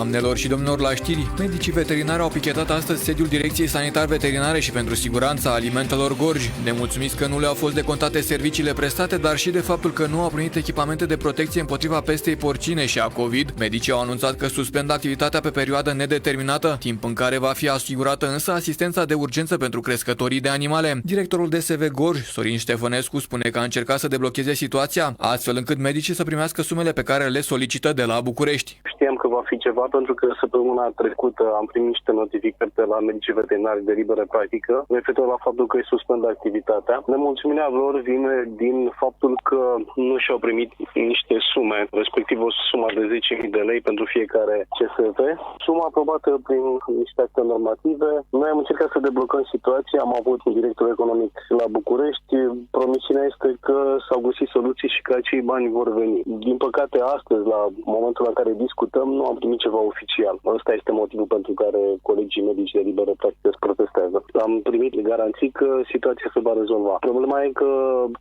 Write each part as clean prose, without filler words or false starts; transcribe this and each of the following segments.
Doamnelor și domnilor, la știri, medicii veterinari au pichetat astăzi sediul Direcției Sanitar Veterinare și pentru Siguranța Alimentelor Gorj, nemulțumiți că nu le-au fost decontate serviciile prestate, dar și de faptul că nu au primit echipamente de protecție împotriva pestei porcine și a COVID. Medicii au anunțat că suspendă activitatea pe perioadă nedeterminată, timp în care va fi asigurată însă asistența de urgență pentru crescătorii de animale. Directorul DSV Gorj, Sorin Ștefănescu, spune că a încercat să deblocheze situația, astfel încât medicii să primească sumele pe care le solicită de la București. Știam că va fi ceva pentru că săptămâna trecută am primit niște notificări de la medicii veterinari de liberă practică referitor la faptul că îi suspendă activitatea. Nemulțumirea lor vine din faptul că nu și-au primit niște sume, respectiv o sumă de 10.000 de lei pentru fiecare CSV, suma aprobată prin niște acte normative. Noi am încercat să deblocăm situația, am avut un director economic la București. Promisiunea este că s-au găsit soluții și că acei bani vor veni. Din păcate, astăzi, la momentul la care discutăm, nu am primit ceva oficial. Ăsta este motivul pentru care colegii medici de liberă practică protestează. Am primit garanții că situația se va rezolva. Problema e că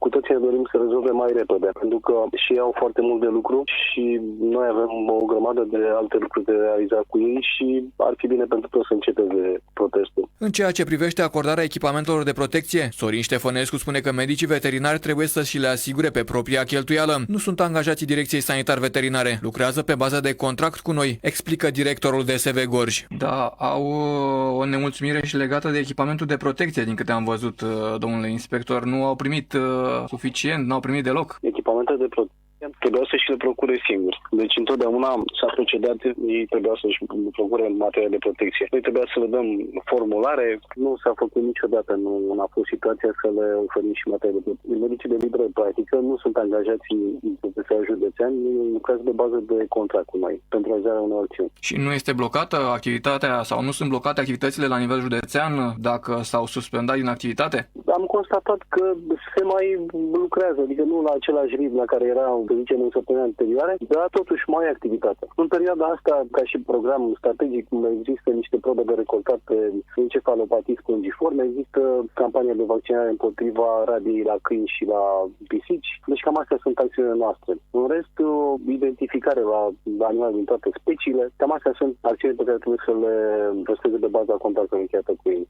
cu toții ne dorim să rezolve mai repede, pentru că și ei au foarte mult de lucru și noi avem o grămadă de alte lucruri de realizat cu ei și ar fi bine pentru toți să înceteze protestul. În ceea ce privește acordarea echipamentelor de protecție, Sorin Ștefănescu spune că medicii veterinari trebuie să și le asigure pe propria cheltuială. Nu sunt angajații Direcției Sanitar Veterinare, lucrează pe bază de contract cu noi, explică directorul DSV Gorj. Da, au o nemulțumire și legată de echipamentul de protecție, din câte am văzut, domnule inspector. Nu au primit suficient, nu au primit deloc. Echipamente de protecție trebuiau să și le procure singuri. Deci întotdeauna s-a procedat, ei trebuiau să-și procure materiale de protecție. Noi trebuia să le dăm formulare, nu s-a făcut niciodată, nu a fost situația să le oferim și materiale de protecție. Medicii de liberă practică nu sunt angajați în profesia județean, lucrează de bază de contract cu noi pentru realizarea unei acțiuni. Și nu este blocată activitatea sau nu sunt blocate activitățile la nivel județean dacă s-au suspendat din activitate? Am constatat că se mai lucrează, adică nu la același ritm la care era în săptămâna anterioare, dar totuși mai activitate. În perioada asta, ca și program strategic, există niște probe de recoltat pe encefalopatii spongiforme, există campania de vaccinare împotriva rabiei la câini și la pisici, deci cam astea sunt acțiunile noastre. În rest, identificare la animale din toate speciile, cam astea sunt acțiuni pe care trebuie să le presteze de baza contactului încheiată cu ei.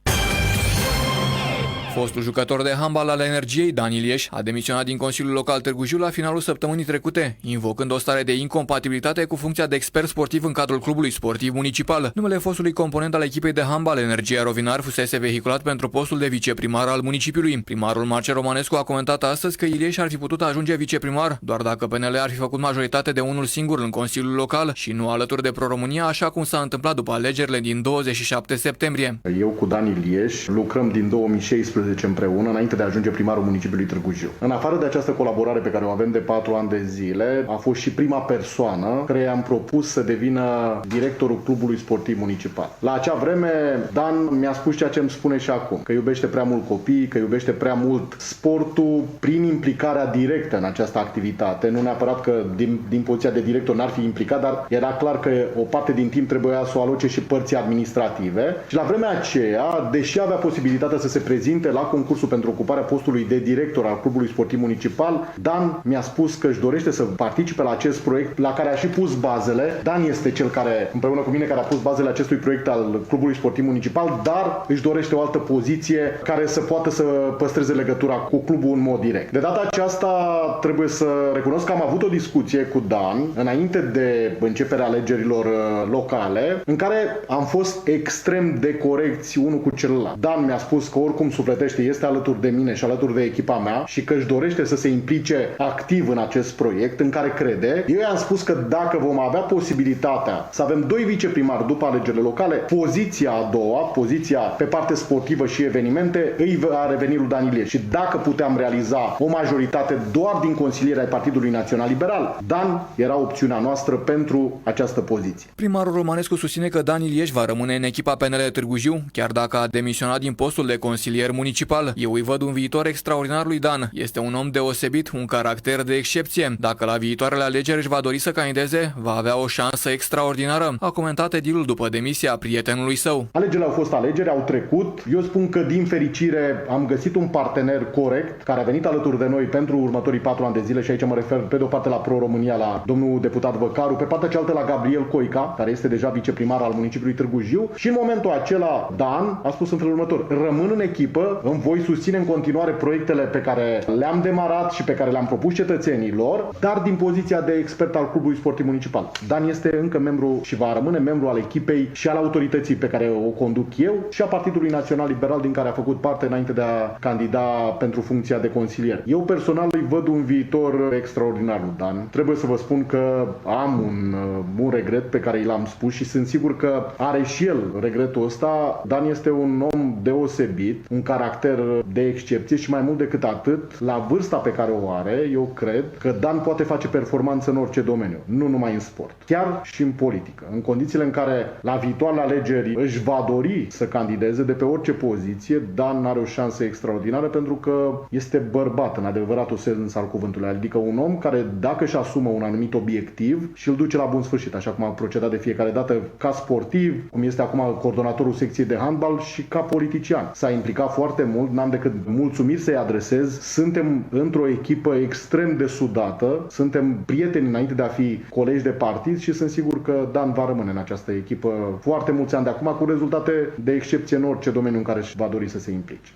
Fostul jucător de handbal al Energiei, Dan Ilieș, a demisionat din Consiliul Local Târgu Jiu la finalul săptămânii trecute, invocând o stare de incompatibilitate cu funcția de expert sportiv în cadrul clubului sportiv municipal. Numele fostului component al echipei de handbal Energia Rovinar fusese vehiculat pentru postul de viceprimar al municipiului. Primarul Marcel Romanescu a comentat astăzi că Ilieș ar fi putut ajunge viceprimar doar dacă PNL ar fi făcut majoritate de unul singur în Consiliul Local și nu alături de Pro-România, așa cum s-a întâmplat după alegerile din 27 septembrie. Eu cu Dan Ilieș lucrăm din 2016 împreună, înainte de a ajunge primarul municipiului Târgu Jiu. În afară de această colaborare pe care o avem de 4 ani de zile, a fost și prima persoană care i-am propus să devină directorul clubului sportiv municipal. La acea vreme, Dan mi-a spus ceea ce îmi spune și acum, că iubește prea mult copiii, că iubește prea mult sportul prin implicarea directă în această activitate. Nu neapărat că din poziția de director n-ar fi implicat, dar era clar că o parte din timp trebuia să o aloce și părții administrative. Și la vremea aceea, deși avea posibilitatea să se prezinte la concursul pentru ocuparea postului de director al clubului sportiv municipal, Dan mi-a spus că își dorește să participe la acest proiect la care a și pus bazele. Dan este cel care, împreună cu mine, care a pus bazele acestui proiect al clubului sportiv municipal, dar își dorește o altă poziție care să poată să păstreze legătura cu clubul în mod direct. De data aceasta trebuie să recunosc că am avut o discuție cu Dan înainte de începerea alegerilor locale, în care am fost extrem de corecți unul cu celălalt. Dan mi-a spus că oricum sufletește este alături de mine și alături de echipa mea și că își dorește să se implice activ în acest proiect în care crede. Eu i-am spus că dacă vom avea posibilitatea să avem 2 viceprimari după alegerile locale, poziția a doua, poziția pe parte sportivă și evenimente, îi va reveni lui Dan Ilieș. Și dacă puteam realiza o majoritate doar din consilierea Partidului Național Liberal, Dan era opțiunea noastră pentru această poziție. Primarul Romanescu susține că Dan Ilieș va rămâne în echipa PNL Târgu Jiu, chiar dacă a demisionat din postul de consilier municipal. municipal. Eu îi văd un viitor extraordinar lui Dan. Este un om deosebit, un caracter de excepție. Dacă la viitoarele alegeri își va dori să candideze, va avea o șansă extraordinară, a comentat edilul după demisia prietenului său. Alegerile au fost alegeri, au trecut. Eu spun că din fericire am găsit un partener corect care a venit alături de noi pentru următorii 4 ani de zile și aici mă refer pe de o parte la Pro-România, la domnul deputat Văcaru, pe partea cealaltă la Gabriel Coica, care este deja viceprimar al municipiului Târgu Jiu, și în momentul acela Dan a spus în felul următor: rămân în echipă, îmi voi susține în continuare proiectele pe care le-am demarat și pe care le-am propus cetățenilor, dar din poziția de expert al Clubului Sportiv Municipal. Dan este încă membru și va rămâne membru al echipei și al autorității pe care o conduc eu și a Partidului Național Liberal, din care a făcut parte înainte de a candida pentru funcția de consilier. Eu personal îi văd un viitor extraordinar lui Dan. Trebuie să vă spun că am un regret pe care l-am spus și sunt sigur că are și el regretul ăsta. Dan este un om deosebit, un caracter de excepție și mai mult decât atât, la vârsta pe care o are, eu cred că Dan poate face performanță în orice domeniu, nu numai în sport, chiar și în politică. În condițiile în care la viitoarele alegeri își va dori să candideze de pe orice poziție, Dan are o șansă extraordinară pentru că este bărbat în adevăratul sens al cuvântului, adică un om care, dacă își asumă un anumit obiectiv și îl duce la bun sfârșit, așa cum a procedat de fiecare dată ca sportiv, cum este acum coordonatorul secției de handbal, și ca politician. S-a implicat foarte mult, n-am decât mulțumiri să-i adresez. Suntem într-o echipă extrem de sudată, suntem prieteni înainte de a fi colegi de partid și sunt sigur că Dan va rămâne în această echipă foarte mulți ani de acum, cu rezultate de excepție în orice domeniu în care își va dori să se implice.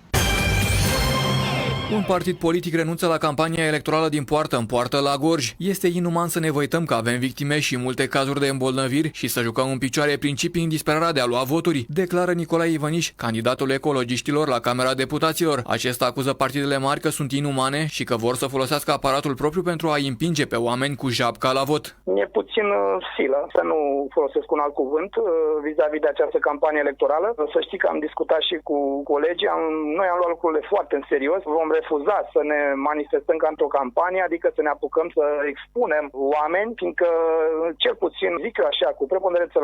Un partid politic renunță la campania electorală din poartă în poartă la Gorj. Este inuman să ne văităm că avem victime și multe cazuri de îmbolnăviri și să jucăm în picioare principii în disperarea de a lua voturi, declară Nicolae Ivăniș, candidatul ecologiștilor la Camera Deputaților. Acesta acuză partidele mari că sunt inumane și că vor să folosească aparatul propriu pentru a împinge pe oameni cu japca la vot. E puțin silă, să nu folosesc un alt cuvânt, vis-a-vis de această campanie electorală. Să știi că am discutat și cu colegii, noi am luat lucrurile foarte în serios. Vom refuza să ne manifestăm ca într-o campanie, adică să ne apucăm să expunem oameni, fiindcă, cel puțin, zic eu așa, cu preponderență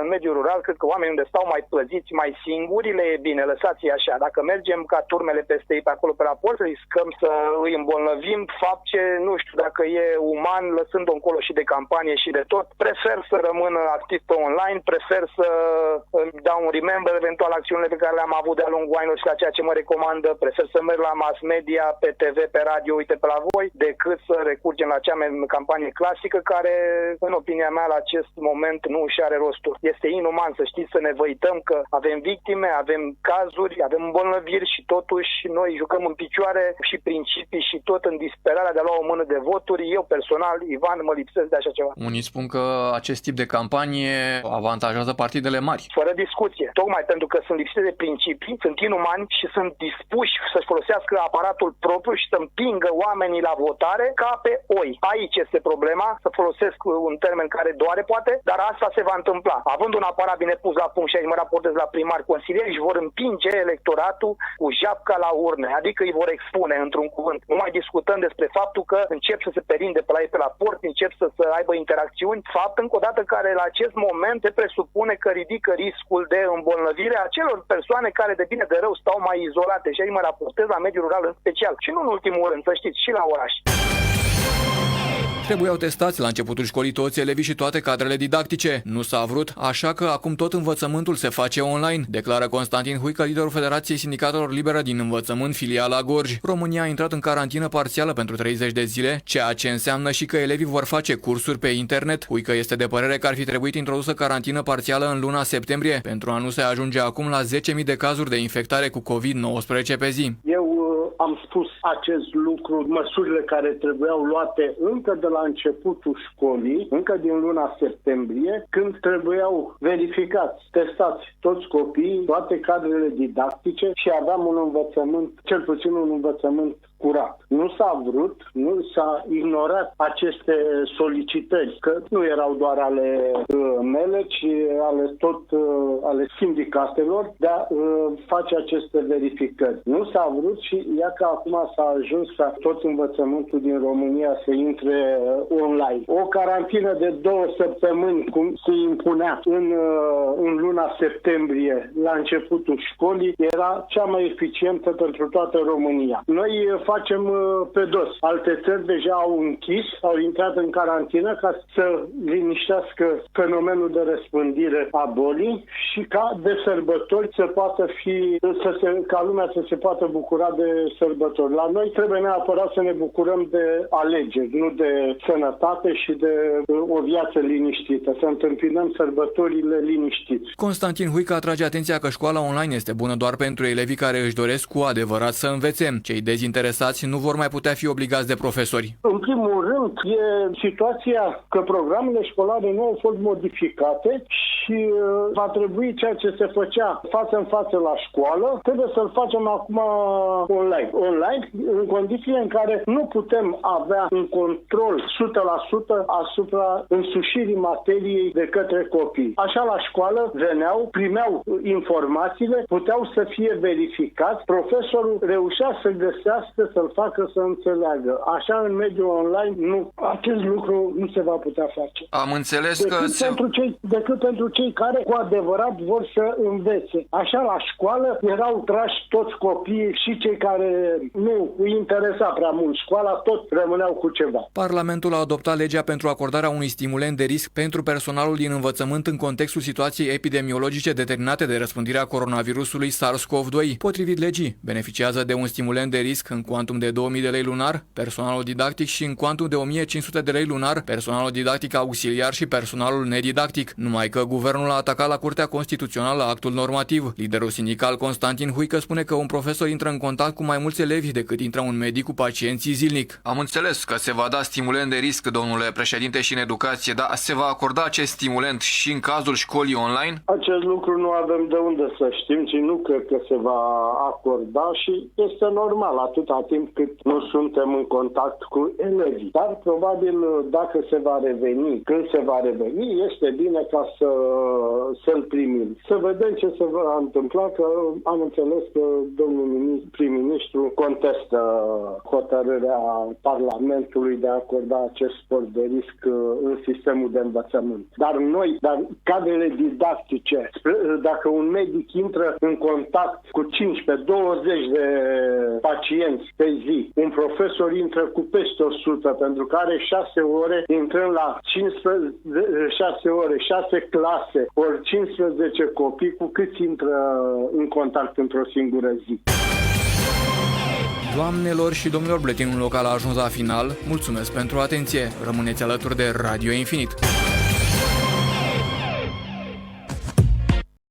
în mediul rural, cred că oamenii unde stau mai păziți, mai singuri, le e bine, lăsați-i așa. Dacă mergem ca turmele peste ei pe acolo pe la port, riscăm să îi îmbolnăvim, fapt ce nu știu dacă e uman, lăsând-o încolo și de campanie și de tot. Prefer să rămân activ pe online, prefer să îmi dau un remember eventual acțiunile pe care le-am avut de-a lungul anilor și la ceea ce mă recomandă, prefer să merg la mass media, pe TV, pe radio, uite pe la voi, decât să recurgem la cea campanie clasică care, în opinia mea, la acest moment nu își are rostul. Este inuman, să știți, să ne văităm că avem victime, avem cazuri, avem îmbolnăviri și totuși noi jucăm în picioare și principii și tot în disperarea de a lua o mână de voturi. Eu personal, Ivan, mă lipsesc de așa ceva. Unii spun că acest tip de campanie avantajează partidele mari. Fără discuție. Tocmai pentru că sunt lipsite de principii, sunt inumani și sunt dispuși să-și folosească aparatul propriu și să împingă oamenii la votare ca pe oi. Aici este problema, să folosesc un termen care doare poate, dar asta se va întâmpla. Având un aparat bine pus la punct și aici mă raportez la primari consilieri, își vor împinge electoratul cu japca la urne, adică îi vor expune într-un cuvânt. Nu mai discutăm despre faptul că încep să se perinde pe la ei pe la port, încep să aibă interacțiuni, fapt încă o dată care la acest moment se presupune că ridică riscul de îmbolnăvire a celor persoane care de bine de rău stau mai izolate și aici mă raportez la mediul rural în special. Și nu în ultimul rând, să știți, și la oraș. Trebuiau testați la începutul școlii toți elevii și toate cadrele didactice. Nu s-a vrut, așa că acum tot învățământul se face online, declară Constantin Huică, liderul Federației Sindicatelor Libere din Învățământ, filiala Gorj. România a intrat în carantină parțială pentru 30 de zile, ceea ce înseamnă și că elevii vor face cursuri pe internet. Huică este de părere că ar fi trebuit introdusă carantină parțială în luna septembrie, pentru a nu se ajunge acum la 10.000 de cazuri de infectare cu COVID-19 pe zi. Am spus acest lucru, măsurile care trebuiau luate încă de la începutul școlii, încă din luna septembrie, când trebuiau verificați, testați toți copiii, toate cadrele didactice și aveam un învățământ, cel puțin un învățământ curat. Nu s-a vrut, nu s-a ignorat aceste solicitări, că nu erau doar ale mele, ci ale sindicatelor de a face aceste verificări. Nu s-a vrut și ia că acum s-a ajuns ca tot învățământul din România să intre online. O carantină de 2 săptămâni, cum se impunea în luna septembrie, la începutul școlii, era cea mai eficientă pentru toată România. Noi facem pe dos. Alte țări deja au închis, au intrat în carantină ca să liniștească fenomenul de răspândire a bolii și ca de sărbători ca lumea să se poată bucura de sărbători. La noi trebuie neapărat să ne bucurăm de alegeri, nu de sănătate și de o viață liniștită, să întâmpinăm sărbătorile liniștiți. Constantin Huică atrage atenția că școala online este bună doar pentru elevii care își doresc cu adevărat să învețe. Cei dezinteresați nu vor mai putea fi obligați de profesori. În primul rând, e situația că programele școlare nu au fost modificate și va trebui ceea ce se făcea față în față la școală, trebuie să-l facem acum online. Online, în condițiile în care nu putem avea un control 100% asupra însușirii materiei de către copii. Așa la școală veneau, primeau informațiile, puteau să fie verificați, profesorul reușea să găsească, să-l facă să înțeleagă. Așa în mediul online, nu. Acest lucru nu se va putea face. Am înțeles Decât pentru cei care cu adevărat vor să învețe. Așa la școală erau trași toți copiii și cei care nu îi interesa prea mult școala, tot rămâneau cu ceva. Parlamentul a adoptat legea pentru acordarea unui stimulent de risc pentru personalul din învățământ în contextul situației epidemiologice determinate de răspândirea coronavirusului SARS-CoV-2. Potrivit legii, beneficiază de un stimulent de risc în cuantum de 2.000 de lei lunar personalul didactic și în cuantum de 1.500 de lei lunar personalul didactic auxiliar și personalul nedidactic. Numai că guvernul a atacat la Curtea Constituțională actul normativ. Liderul sindical Constantin Huică spune că un profesor intră în contact cu mai mulți elevi decât intră un medic cu pacienții zilnic. Am înțeles că se va da stimulent de risc, domnule președinte, și în educație, dar se va acorda acest stimulent și în cazul școlii online? Acest lucru nu avem de unde să știm și nu cred că se va acorda și este normal atâta timp cât nu suntem în contact cu elevii. Dar probabil dacă se va reveni, când se va reveni, este bine ca să-l primim. Să vedem ce se va întâmpla, că am înțeles că domnul prim-ministru contestă hotărârea Parlamentului de a acorda acest sport de risc în sistemul de învățământ. Dar cadrele didactice, dacă un medic intră în contact cu 15-20 de pacienți pe zi, un profesor intră cu peste 100, pentru că are 6 ore, intrând la 6 ore, 6 clase, ori 15 copii, cu câți intră în contact într-o singură zi. Doamnelor și domnilor, buletinul local a ajuns la final. Mulțumesc pentru atenție. Rămâneți alături de Radio Infinit.